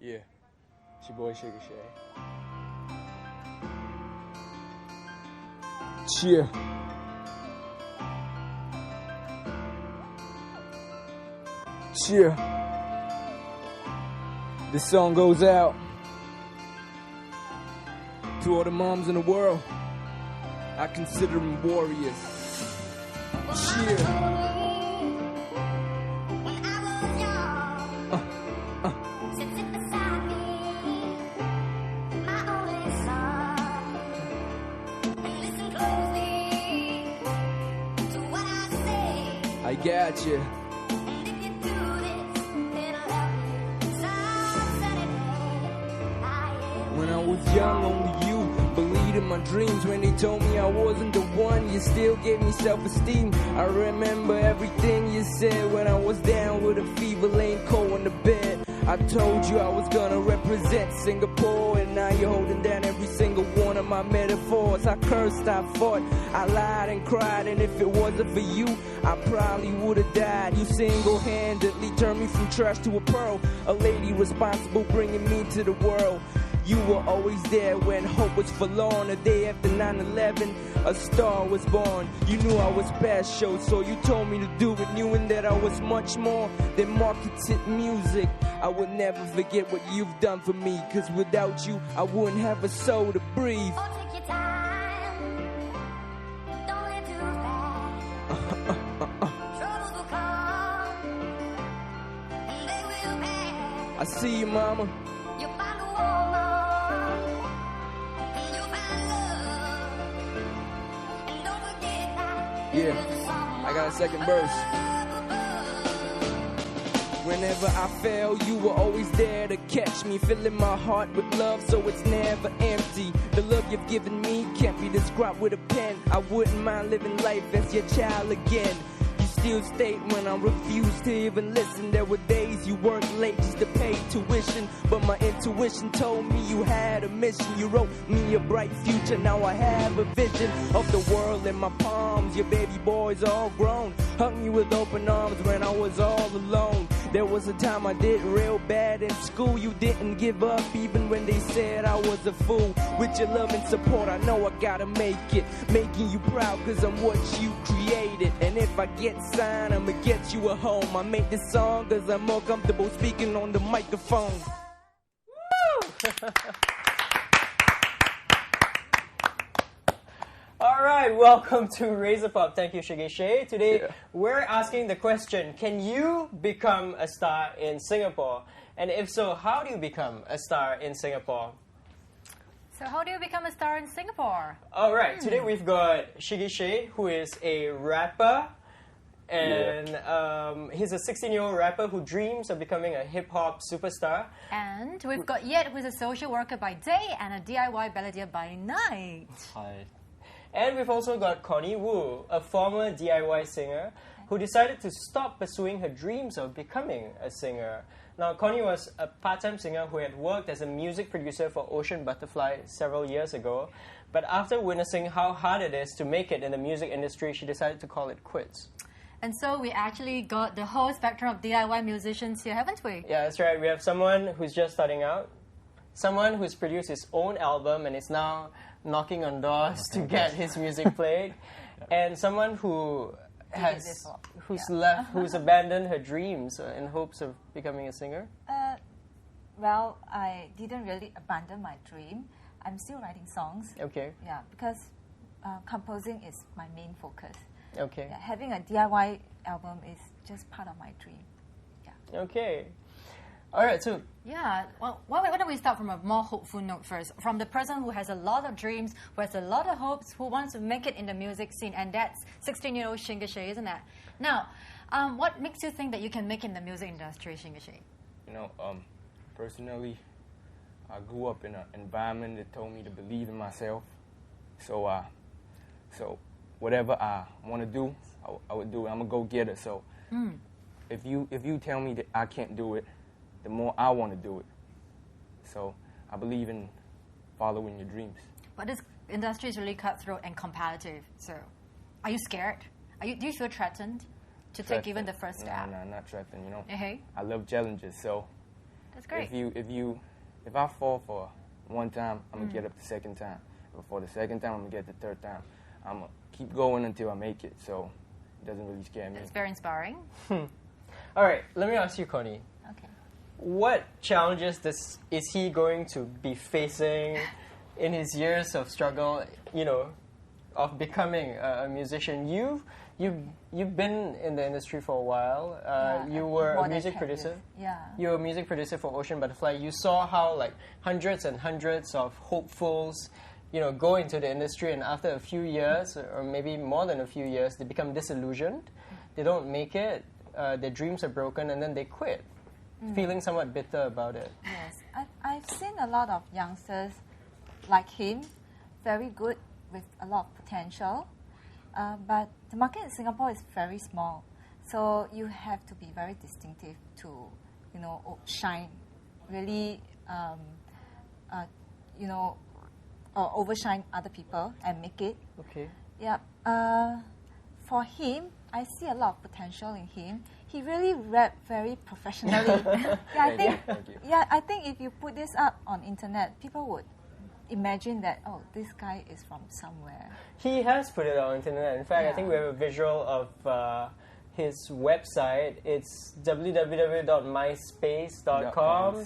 Yeah, it's your boy Shigga Shay. Cheer. Cheer. This song goes out to all the moms in the world. I consider them warriors. Cheer. I got you. When I was young, only you believed in my dreams. When they told me I wasn't the one, you still gave me self-esteem. I remember everything you said when I was down with a fever, laying cold in the bed. I told you I was gonna represent Singapore, and now you're holding down every single one of my metaphors. I cursed, I fought, I lied and cried, and if it wasn't for you, I probably would've died. You single-handedly turned me from trash to a pearl, a lady responsible bringing me to the world. You were always there when hope was forlorn. The day after 9/11, a star was born. You knew I was special, so you told me to do it, knowing that I was much more than marketed music. I would never forget what you've done for me, cause without you, I wouldn't have a soul to breathe. Oh, take your time. Don't live too fast. Troubles will come, and they will pass. I see you, mama. You'll find a woman, and you'll find love. And don't forget that. Yeah, I got a second verse. Whenever I fell, you were always there to catch me, filling my heart with love so it's never empty. The love you've given me can't be described with a pen. I wouldn't mind living life as your child again. You still stayed when I refused to even listen. There were days you worked late just to pay tuition, but my intuition told me you had a mission. You wrote me a bright future, now I have a vision of the world in my palms. Your baby boys all grown, hug me with open arms when I was all alone. There was a time I did real bad in school. You didn't give up even when they said I was a fool. With your love and support, I know I gotta make it, making you proud cause I'm what you created. And if I get signed, I'ma get you a home. I made this song cause I'm more comfortable speaking on the microphone. Woo! Alright, welcome to Razor Pop. Thank you, Shigga Shay. Today, we're asking the question, can you become a star in Singapore? And if so, how do you become a star in Singapore? So how do you become a star in Singapore? Alright, today we've got Shigga Shay, who is a rapper. And he's a 16-year-old rapper who dreams of becoming a hip-hop superstar. And we've got Yet, who is a social worker by day and a DIY balladeer by night. Hi. And we've also got Connie Woo, a former DIY singer who decided to stop pursuing her dreams of becoming a singer. Now, Connie was a part-time singer who had worked as a music producer for Ocean Butterfly several years ago. But after witnessing how hard it is to make it in the music industry, she decided to call it quits. And so we actually got the whole spectrum of DIY musicians here, haven't we? Yeah, that's right. We have someone who's just starting out, someone who's produced his own album and is now knocking on doors to get his music played, and someone who who's abandoned her dreams in hopes of becoming a singer. Well, I didn't really abandon my dream. I'm still writing songs. Okay. Yeah, because composing is my main focus. Okay. Yeah, having a DIY album is just part of my dream. Yeah. Okay. All right, so... Yeah, well, why don't we start from a more hopeful note first? From the person who has a lot of dreams, who has a lot of hopes, who wants to make it in the music scene, and that's 16-year-old Shigga Shay, isn't it? Now, what makes you think that you can make it in the music industry, Shigga Shay? You know, personally, I grew up in an environment that told me to believe in myself. So whatever I want to do, I would do it. I'm a go-getter. So if you tell me that I can't do it, the more I want to do it. So I believe in following your dreams. But this industry is really cutthroat and competitive. So are you scared? Do you feel threatened to take even the first step? No, not threatened, you know. Uh-huh. I love challenges, so That's great. If I fall for one time, I'm gonna get up the second time. But for the second time, I'm gonna get the third time. I'm gonna keep going until I make it. So it doesn't really scare me. It's very inspiring. All right, let me ask you, Connie. Okay. What challenges is he going to be facing in his years of struggle, of becoming a musician? You've been in the industry for a while. You were more a than music 10 producer. years. Yeah. You were a music producer for Ocean Butterfly. You saw how hundreds and hundreds of hopefuls, go into the industry, and after a few years, or maybe more than a few years, they become disillusioned. They don't make it. Their dreams are broken, and then they quit, feeling somewhat bitter about it. Yes, I've seen a lot of youngsters like him, very good with a lot of potential, but the market in Singapore is very small, so you have to be very distinctive to, shine, really, or overshine other people and make it. Okay. Yeah. For him, I see a lot of potential in him. He really rap very professionally. Thank you. Yeah, I think if you put this up on internet, people would imagine that, oh, this guy is from somewhere. He has put it on internet. In fact, I Yeah. think we have a visual of his website. It's www.myspace.com//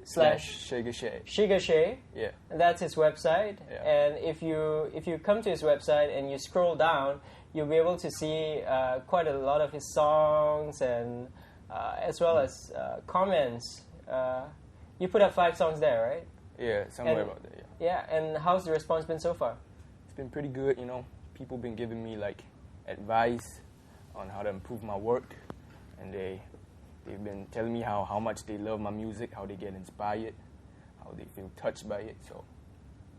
Shigga Shay. Shigga Shay. Yeah. And that's his website. Yeah. And if you come to his website and you scroll down, you'll be able to see quite a lot of his songs and as well as comments. You put up 5 songs there, right? Yeah, somewhere And- about that. Yeah. Yeah. And how's the response been so far? It's been pretty good. People been giving me advice on how to improve my work, and they've been telling me how much they love my music, how they get inspired, how they feel touched by it. So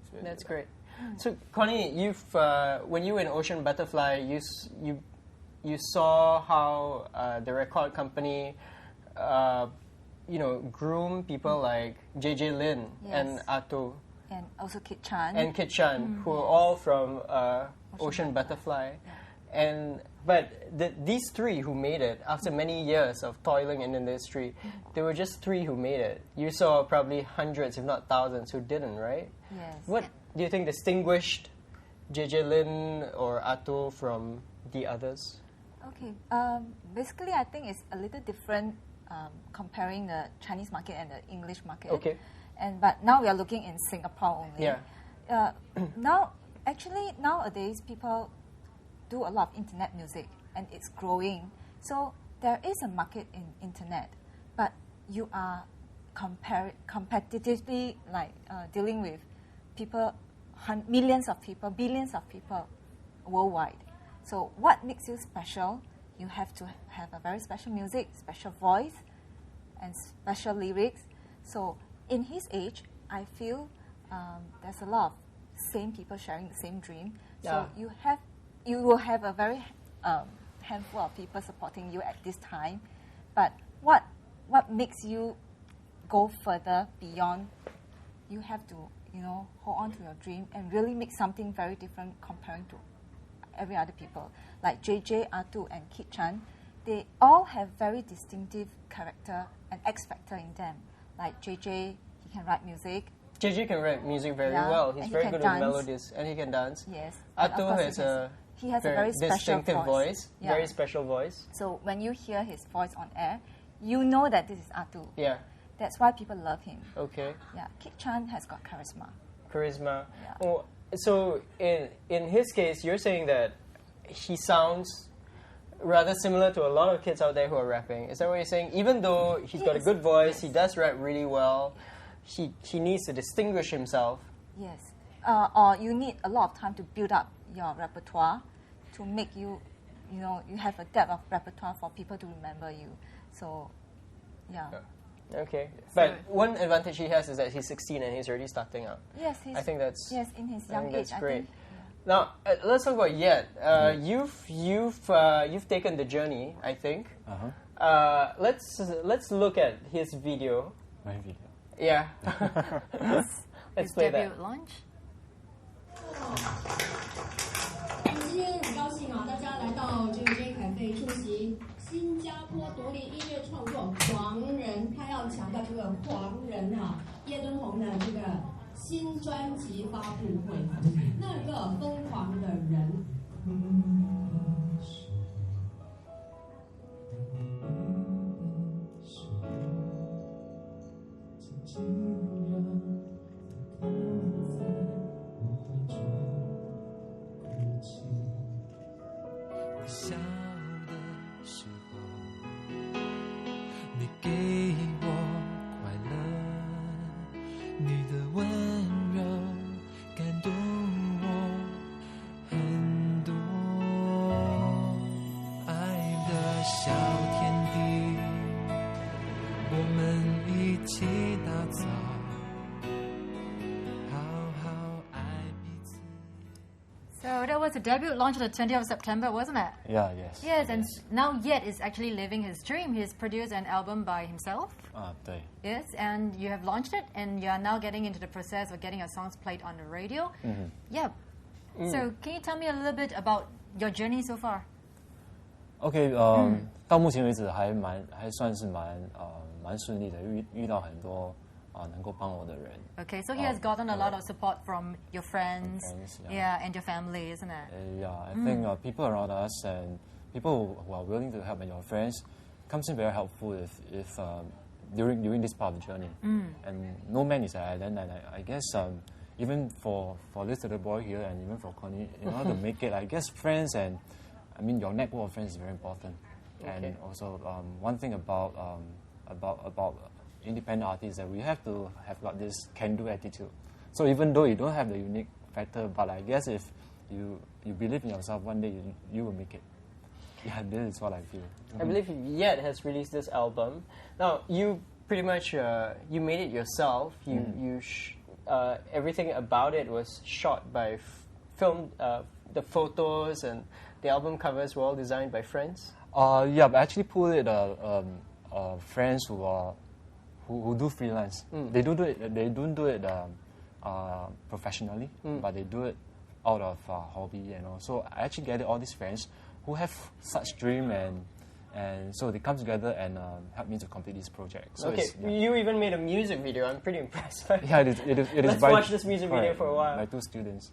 it's really That's good. great. So, Connie, you've when you were in Ocean Butterfly, you saw how the record company, groom people like JJ Lin and Yes. Ato And also Kit Chan. and Kit Chan, who are all from Ocean Butterfly, but these 3 who made it after many years of toiling in the industry, there were just 3 who made it. You saw probably hundreds, if not thousands, who didn't, right? Yes. What do you think distinguished JJ Lin or Ato from the others? Okay. Basically, I think it's a little different comparing the Chinese market and the English market. Okay. But now we are looking in Singapore only. Yeah. Nowadays, people do a lot of internet music, and it's growing. So there is a market in internet, but you are competitively dealing with people, millions of people, billions of people worldwide. So what makes you special? You have to have a very special music, special voice, and special lyrics. So in his age, I feel there's a lot of same people sharing the same dream. Yeah. So you will have a very handful of people supporting you at this time. But what makes you go further beyond? You have to hold on to your dream and really make something very different comparing to every other people. Like JJ, Atu, and Kit Chan, they all have very distinctive character and X factor in them. Like JJ, he can write music. JJ can write music very Yeah, well. and He's he very can good dance. with melodies, and he can dance. Yes. And of Atu course has he has a very special distinctive voice, Yeah. very special voice. So when you hear his voice on air, you know that this is Atu. Yeah. That's why people love him. Okay. Yeah, Kit Chan has got charisma. Charisma. Yeah. Oh, so in his case, you're saying that he sounds rather similar to a lot of kids out there who are rapping. Is that what you're saying? Even though he's got a good voice, he does rap really well, he needs to distinguish himself. Yes. Or you need a lot of time to build up your repertoire to make you have a depth of repertoire for people to remember you. So, yeah. Okay. But one advantage he has is that he's 16 and he's already starting out. Yes, I think that's yes, in his I young think age, that's great. I think. Now let's talk about Yet. You've taken the journey, I think. Let's look at his video. My video. Yeah. Let's His play debut that. launch. 今天很高兴啊，大家来到这个 J 凯贝出席新加坡独立音乐创作狂人，他要常强调这个黄人哈，叶敦宏的这个新专辑发布会，那个疯狂的人。笑的时候，你给我快乐，你的温柔感动我很多，爱的小天地，我们一起打造，好好爱彼此。So that was the debut launch on the 20th of September, wasn't it? Yeah, yes. Yes, and now Yet is actually living his dream. He's produced an album by himself. 对。 Yes, and you have launched it, and you are now getting into the process of getting your songs played on the radio. Yeah. So can you tell me a little bit about your journey so far? OK，到目前为止还算是蛮顺利的，遇到很多能够帮我的人。 Okay, so he has gotten a lot of support from your friends, and your family, isn't it? Yeah, I think people around us and people who are willing to help and your friends comes in very helpful if during this part of the journey. And no man is an island, and I guess even for this little boy here and even for Connie, in order to make it, I guess friends and I mean your network of friends is very important. And also one thing about independent artists that we have to have got this can-do attitude. So even though you don't have the unique factor, but I guess if you believe in yourself, one day you will make it. Yeah, this is what I feel. I believe Yet has released this album. Now you pretty much you made it yourself. Everything about it was shot by film. The photos and the album covers were all designed by friends. Yeah, but I actually pulled it friends who do freelance. They don't do it professionally, but they do it out of hobby, So I actually gathered all these friends who have such dream and so they come together and help me to complete this project. So Okay, you even made a music video. I'm pretty impressed. Yeah, it is. Let's watch this music video for a while. By two students.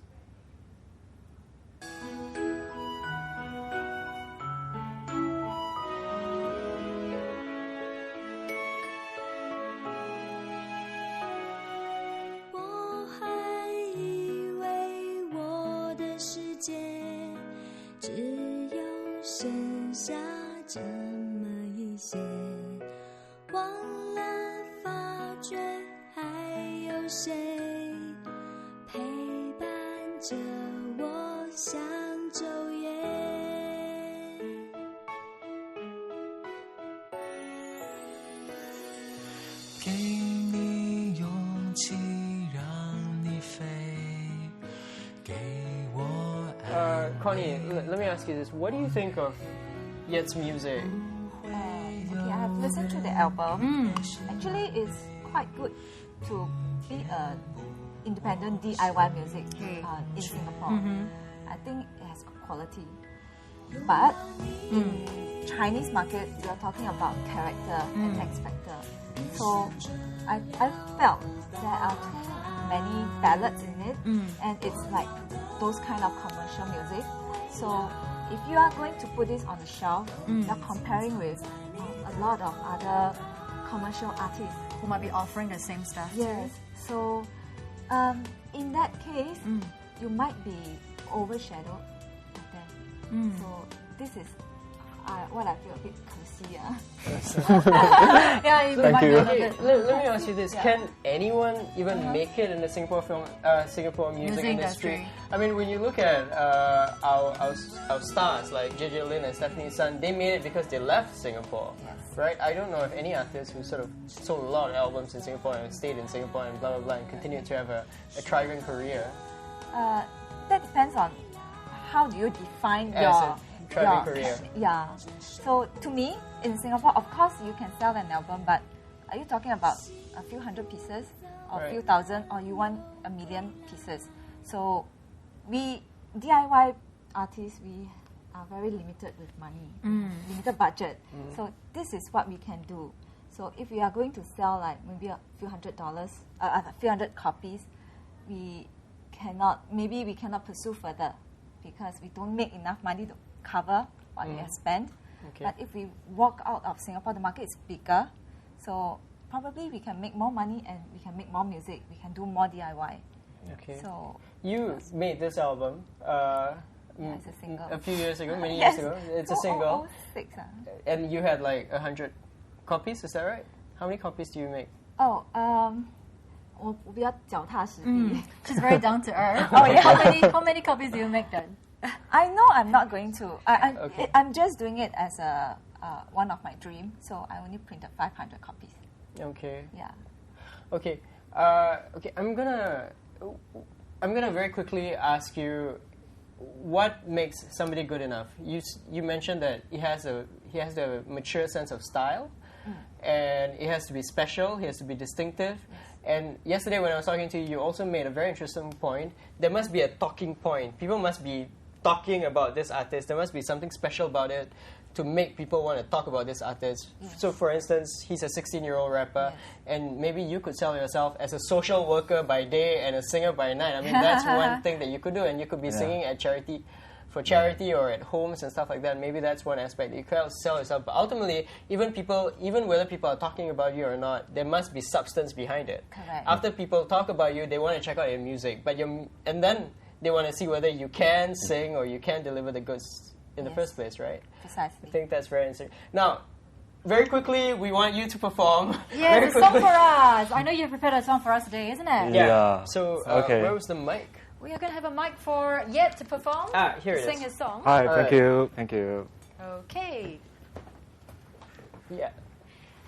Connie, let me ask you this. What do you think of Yet's music? Okay, I have listened to the album. Actually, it's quite good to be an independent DIY music in Singapore. I think it has good quality. But in Chinese market, we are talking about character and X factor. So I felt there are many ballads in it, and it's like those kind of commercial music. So if you are going to put this on the shelf, you're comparing with a lot of other commercial artists Who might be offering the same stuff. Yes. So in that case, you might be overshadowed by them. So this is what I feel a bit 可惜. Yeah, Thank you. Okay, let me ask you this. Can anyone even make it in the Singapore music industry? I mean, when you look at our stars like JJ Lin and Stephanie Sun, they made it because they left Singapore, right? I don't know of any artist who sort of sold a lot of albums in Singapore and stayed in Singapore and blah blah blah and continued to have a thriving career. That depends on how do you define As your a thriving career. Yeah. So to me, in Singapore, of course you can sell an album, but are you talking about a few hundred pieces or a few thousand, or you want a million pieces? So we DIY artists, we are very limited with money, limited budget. So this is what we can do. So if we are going to sell like maybe a few $100, a few hundred copies, we cannot pursue further because we don't make enough money to cover what we have spent. Okay. But if we walk out of Singapore, the market is bigger, so probably we can make more money and we can make more music. We can do more DIY. Okay. So You made this album yeah, it's a single. a few years ago, many Yes. years ago. It's a single. 2006. And you had like 100 copies, is that right? How many copies do you make? Oh, 我比较脚踏实地。 She's very down to earth. Oh, yeah. How many copies do you make then? I know I'm not going to. Okay. I'm just doing it as a one of my dreams. So I only printed 500 copies. Okay. Yeah. Okay. Okay. I'm gonna very quickly ask you, what makes somebody good enough? You mentioned that he has a mature sense of style, and it has to be special. He has to be distinctive. And yesterday when I was talking to you, you also made a very interesting point. There must be a talking point. People must be talking about this artist. There must be something special about it to make people want to talk about this artist. Yes. So for instance, he's a 16-year-old rapper, Yes. and maybe you could sell yourself as a social worker by day and a singer by night. I mean, that's one thing that you could do, and you could be singing at charity, or at homes and stuff like that. Maybe that's one aspect that you could sell yourself. But ultimately, even whether people are talking about you or not, there must be substance behind it. Correct. After people talk about you, they want to check out your music, and then they want to see whether you can sing or you can deliver the goods in the Yes. first place, right? Precisely. I think that's very interesting. Now, very quickly, we want you to perform. Yeah, Very a song quickly. for us. I know you've prepared a song for us today, isn't it? Yeah. So, Okay. where was the mic? We are going to have a mic for Yet to perform. Here it to sing is. his song. Hi, All thank right. you, thank you. Okay. Yeah.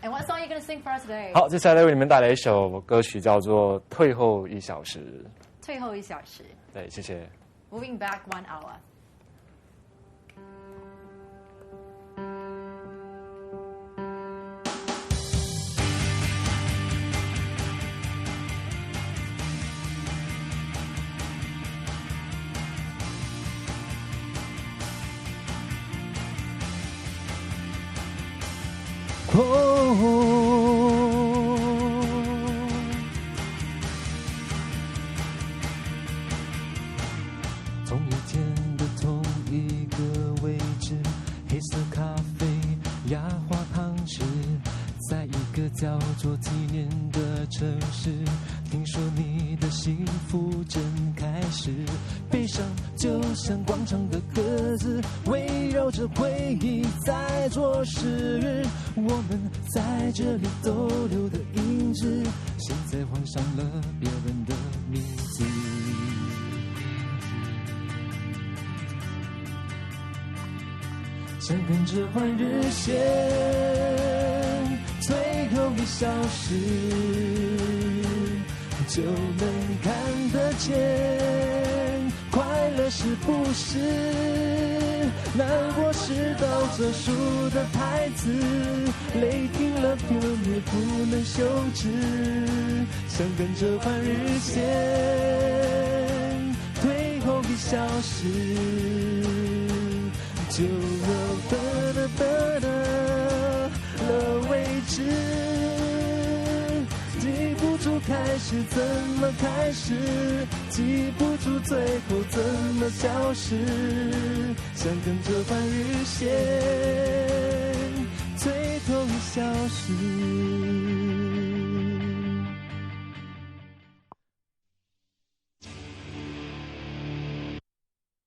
And what song are you going to sing for us today? 好，接下来为你们带来一首歌曲，叫做《退后1小时》。最后1小时。对，谢谢。 Moving back 1 hour. Oh，同一天的同一个位置，黑色咖啡，压花汤匙，在一个叫做纪念的城市，听说你的幸福正开始，悲伤就像广场的鸽子，围绕着回忆在做事，我们在这里逗留的影子，现在换上了别人的名字。想跟着换日线，最后1小时就能看得见，快乐是不是难过是倒着数的台词，泪停了片也不能休止，想跟着换日线，退后1小时就了为止，记不住开始怎么开始，记不住最后怎么消失，想跟着换日线，最后1小时。